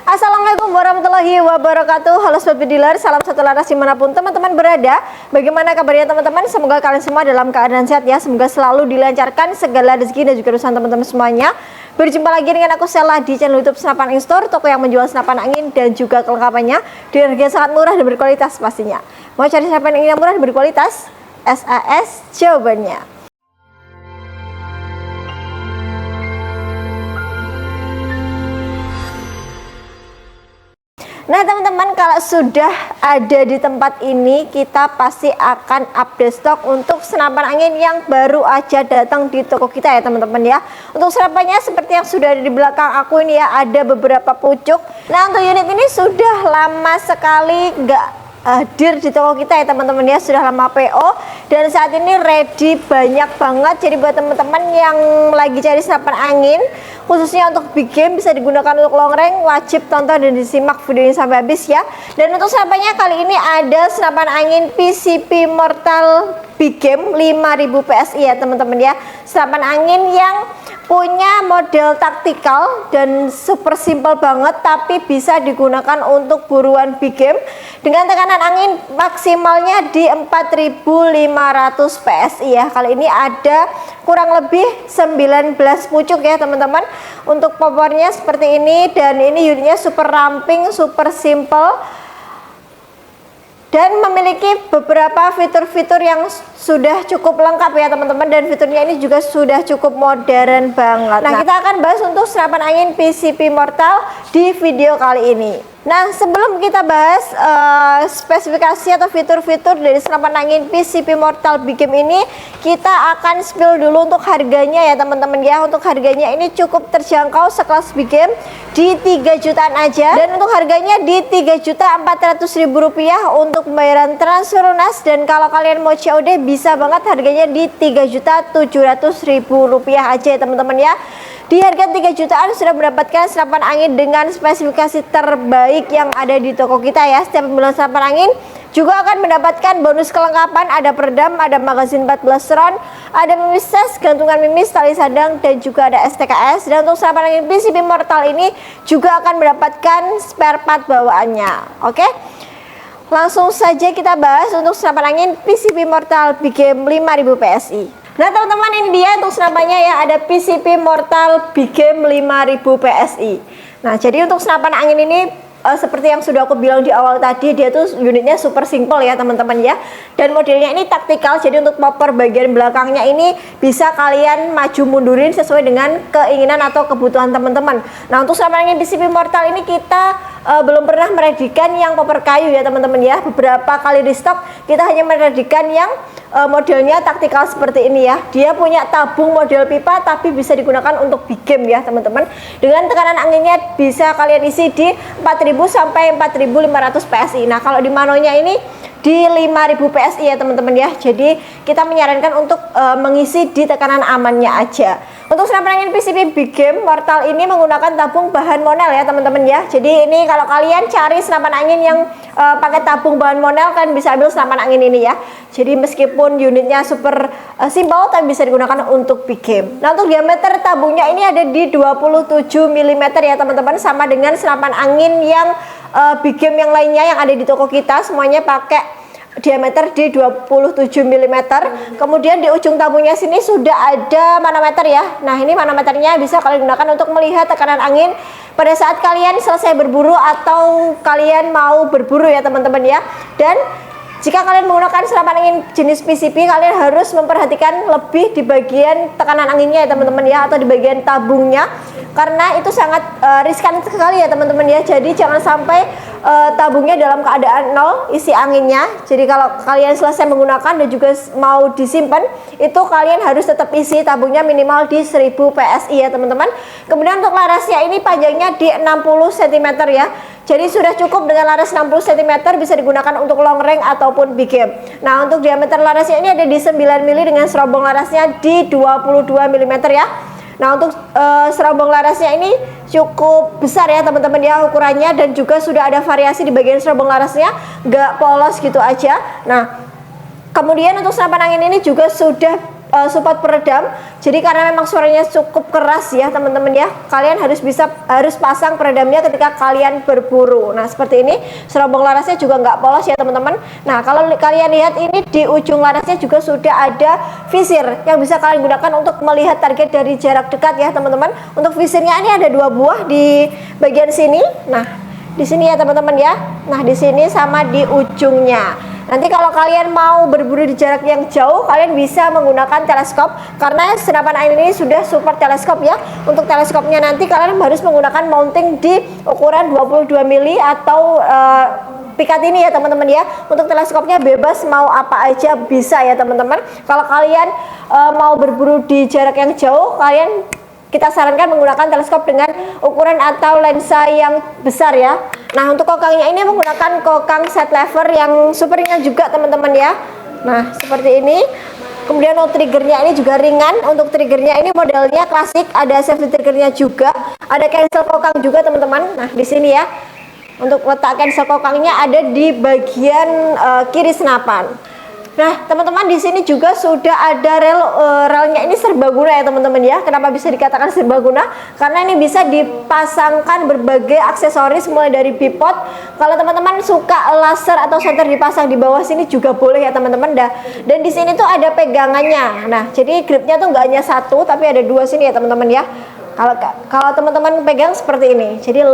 Assalamualaikum warahmatullahi wabarakatuh. Halo sobat dealer, salam satu laras dimanapun teman-teman berada. Bagaimana kabarnya teman-teman? Semoga kalian semua dalam keadaan sehat ya. Semoga selalu dilancarkan segala rezeki dan juga urusan teman-teman semuanya. Berjumpa lagi dengan aku Sela di channel YouTube Senapan Angin Store, toko yang menjual senapan angin dan juga kelengkapannya dengan harga sangat murah dan berkualitas pastinya. Mau cari senapan angin yang murah dan berkualitas? SAS jawabannya. Nah teman-teman, kalau sudah ada di tempat ini, kita pasti akan update stok untuk senapan angin yang baru aja datang di toko kita ya teman-teman ya. Untuk senapannya seperti yang sudah ada di belakang aku ini ya, ada beberapa pucuk. Nah untuk unit ini sudah lama sekali nggak hadir di toko kita ya teman-teman ya, sudah lama PO dan saat ini ready banyak banget. Jadi buat teman-teman yang lagi cari senapan angin khususnya untuk big game bisa digunakan untuk long range, wajib tonton dan disimak video ini sampai habis ya. Dan untuk senapannya kali ini ada senapan angin PCP Mortal Big Game 5000 PSI ya teman-teman ya. Senapan angin yang punya model taktikal dan super simple banget, tapi bisa digunakan untuk buruan big game dengan tekanan angin maksimalnya di 4500 PSI ya. Kali ini ada kurang lebih 19 pucuk ya teman-teman. Untuk popornya seperti ini, dan ini unitnya super ramping, super simple dan memiliki beberapa fitur-fitur yang sudah cukup lengkap ya teman-teman, dan fiturnya ini juga sudah cukup modern banget. Nah kita akan bahas untuk senapan angin PCP Mortal di video kali ini. Nah sebelum kita bahas spesifikasi atau fitur-fitur dari senapan angin PCP Mortal Big Game ini, kita akan spill dulu untuk harganya ya teman-teman ya. Untuk harganya ini cukup terjangkau, sekelas Big Game di 3 jutaan aja, dan untuk harganya di 3.400.000 rupiah untuk pembayaran transfer lunas. Dan kalau kalian mau COD bisa banget, harganya di 3.700.000 rupiah aja ya teman-teman ya. Di harga 3 jutaan sudah mendapatkan senapan angin dengan spesifikasi terbaik yang ada di toko kita ya. Setiap pembelian senapan angin juga akan mendapatkan bonus kelengkapan, ada peredam, ada magazin 14 round, ada mimis ses, gantungan mimis, tali sadang, dan juga ada STKS. Dan untuk senapan angin PCP Mortal ini juga akan mendapatkan spare part bawaannya. Oke, langsung saja kita bahas untuk senapan angin PCP Mortal Big Game 5000 PSI. Nah teman-teman, ini dia untuk senapannya ya, ada PCP Mortal Big Game 5000 PSI. Nah jadi untuk senapan angin ini seperti yang sudah aku bilang di awal tadi, dia tuh unitnya super simple ya teman-teman ya, dan modelnya ini taktikal. Jadi untuk popor bagian belakangnya ini bisa kalian maju mundurin sesuai dengan keinginan atau kebutuhan teman-teman. Nah untuk senapan angin PCP Mortal ini kita belum pernah meredikan yang popor kayu ya teman-teman ya. Beberapa kali di stok kita hanya meredikan yang modelnya taktikal seperti ini ya. Dia punya tabung model pipa tapi bisa digunakan untuk big game ya teman-teman. Dengan tekanan anginnya bisa kalian isi di 4000 sampai 4500 PSI. Nah kalau di manonya ini di 5000 PSI ya teman-teman ya. Jadi kita menyarankan untuk mengisi di tekanan amannya aja. Untuk senapan angin PCP Big Game Mortal ini menggunakan tabung bahan monel ya teman-teman ya. Jadi ini kalau kalian cari senapan angin yang pakai tabung bahan monel, kalian bisa ambil senapan angin ini ya. Jadi meskipun unitnya super simple tapi bisa digunakan untuk big game. Nah untuk diameter tabungnya ini ada di 27 mm ya teman-teman, sama dengan senapan angin yang big game yang lainnya yang ada di toko kita. Semuanya pakai diameter di 27 mm. Kemudian di ujung tabungnya sini sudah ada manometer ya. Nah ini manometernya bisa kalian gunakan untuk melihat tekanan angin pada saat kalian selesai berburu atau kalian mau berburu ya teman-teman ya. Dan jika kalian menggunakan senapan angin jenis PCP, kalian harus memperhatikan lebih di bagian tekanan anginnya ya teman-teman ya, atau di bagian tabungnya, karena itu sangat riskan sekali ya teman-teman ya. Jadi jangan sampai tabungnya dalam keadaan nol isi anginnya. Jadi kalau kalian selesai menggunakan dan juga mau disimpan, itu kalian harus tetap isi tabungnya minimal di 1000 PSI ya teman-teman. Kemudian untuk larasnya ini panjangnya di 60 cm ya. Jadi sudah cukup dengan laras 60 cm, bisa digunakan untuk long range ataupun big game. Nah untuk diameter larasnya ini ada di 9 mm dengan serobong larasnya di 22 mm ya. Nah untuk serobong larasnya ini cukup besar ya teman-teman ya ukurannya, dan juga sudah ada variasi di bagian serobong larasnya, nggak polos gitu aja. Nah kemudian untuk senapan angin ini juga sudah support peredam. Jadi karena memang suaranya cukup keras ya teman-teman ya, kalian harus pasang peredamnya ketika kalian berburu. Nah seperti ini, serobong larasnya juga nggak polos ya teman-teman. Nah kalau kalian lihat ini di ujung larasnya juga sudah ada visir yang bisa kalian gunakan untuk melihat target dari jarak dekat ya teman-teman. Untuk visirnya ini ada 2 buah di bagian sini. Nah di sini ya teman-teman ya. Nah di sini sama di ujungnya. Nanti kalau kalian mau berburu di jarak yang jauh, kalian bisa menggunakan teleskop karena senapan angin ini sudah support teleskop ya. Untuk teleskopnya nanti kalian harus menggunakan mounting di ukuran 22 mili atau pikat ini ya teman-teman ya. Untuk teleskopnya bebas mau apa aja bisa ya teman-teman. Kalau kalian mau berburu di jarak yang jauh, kita sarankan menggunakan teleskop dengan ukuran atau lensa yang besar ya. Nah untuk kokangnya ini menggunakan kokang set lever yang super ringan juga teman-teman ya. Nah seperti ini. Kemudian untuk triggernya ini juga ringan. Untuk triggernya ini modelnya klasik, ada safety triggernya juga, ada cancel kokang juga teman-teman. Nah di sini ya. Untuk letak cancel kokangnya ada di bagian kiri senapan. Nah, teman-teman di sini juga sudah ada relnya ini serbaguna ya teman-teman ya. Kenapa bisa dikatakan serbaguna? Karena ini bisa dipasangkan berbagai aksesoris mulai dari bipod. Kalau teman-teman suka laser atau senter dipasang di bawah sini juga boleh ya teman-teman. Dan di sini tuh ada pegangannya. Nah, jadi gripnya tuh nggak hanya satu tapi ada 2 sini ya teman-teman ya. Kalau teman-teman pegang seperti ini, jadi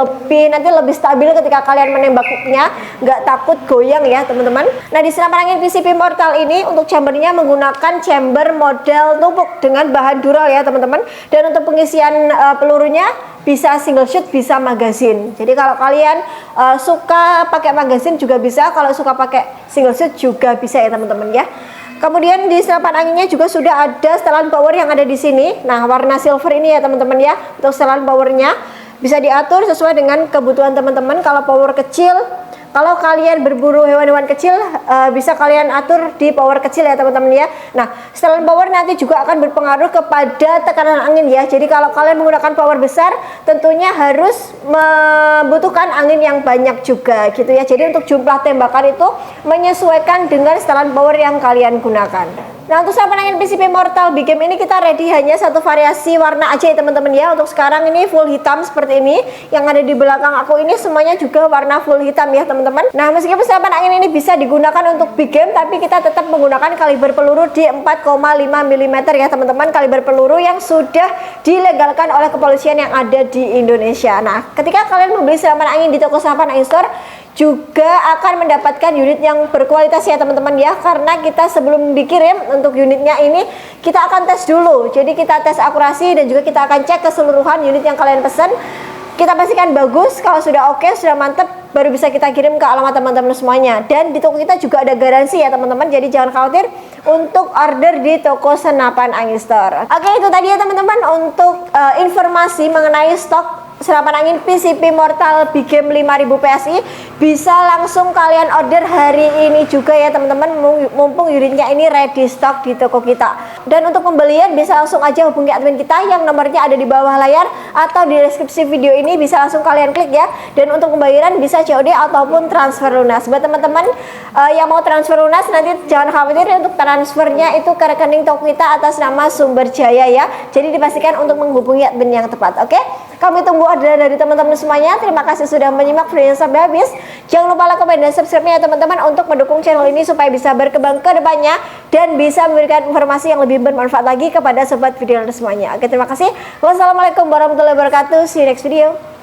nanti lebih stabil ketika kalian menembaknya, nggak takut goyang ya teman-teman. Nah di senapan angin PCP Mortal ini untuk chambernya menggunakan chamber model tumpuk dengan bahan dural ya teman-teman. Dan untuk pengisian pelurunya bisa single shoot, bisa magazine. Jadi kalau kalian suka pakai magazine juga bisa, kalau suka pakai single shoot juga bisa ya teman-teman ya. Kemudian di senapan anginnya juga sudah ada setelan power yang ada di sini. Nah, warna silver ini ya teman-teman ya. Untuk setelan powernya bisa diatur sesuai dengan kebutuhan teman-teman. Kalau power kecil, kalau kalian berburu hewan-hewan kecil, bisa kalian atur di power kecil ya teman-teman ya. Nah, setelan power nanti juga akan berpengaruh kepada tekanan angin ya. Jadi kalau kalian menggunakan power besar, tentunya harus membutuhkan angin yang banyak juga gitu ya. Jadi untuk jumlah tembakan itu menyesuaikan dengan setelan power yang kalian gunakan. Nah untuk senapan angin PCP Mortal Big Game ini kita ready hanya satu variasi warna aja ya teman-teman ya. Untuk sekarang ini full hitam seperti ini. Yang ada di belakang aku ini semuanya juga warna full hitam ya teman-teman. Nah meskipun senapan angin ini bisa digunakan untuk Big Game, tapi kita tetap menggunakan kaliber peluru di 4,5 mm ya teman-teman. Kaliber peluru yang sudah dilegalkan oleh kepolisian yang ada di Indonesia. Nah ketika kalian membeli senapan angin di toko senapan angin store, juga akan mendapatkan unit yang berkualitas ya teman-teman ya. Karena kita sebelum dikirim untuk unitnya ini kita akan tes dulu. Jadi kita tes akurasi dan juga kita akan cek keseluruhan unit yang kalian pesan. Kita pastikan bagus, kalau sudah oke, sudah mantep, baru bisa kita kirim ke alamat teman-teman semuanya. Dan di toko kita juga ada garansi ya teman-teman. Jadi jangan khawatir untuk order di toko senapan angin store. Oke, itu tadi ya teman-teman untuk informasi mengenai stok senapan angin PCP Mortal Big Game 5000 PSI. Bisa langsung kalian order hari ini juga ya teman-teman, mumpung unitnya ini ready stock di toko kita. Dan untuk pembelian bisa langsung aja hubungi admin kita yang nomornya ada di bawah layar atau di deskripsi video ini, bisa langsung kalian klik ya. Dan untuk pembayaran bisa COD ataupun transfer lunas. Buat teman-teman yang mau transfer lunas, nanti jangan khawatir, untuk transfernya itu ke rekening toko kita atas nama Sumber Jaya ya. Jadi dipastikan untuk menghubungi admin yang tepat. Oke, kami tunggu order dari teman-teman semuanya. Terima kasih sudah menyimak videonya sampai habis. Jangan lupa like, komen, dan subscribe-nya ya teman-teman untuk mendukung channel ini supaya bisa berkembang ke depannya dan bisa memberikan informasi yang lebih bermanfaat lagi kepada sobat video semuanya. Oke, terima kasih. Wassalamualaikum warahmatullahi wabarakatuh. See you next video.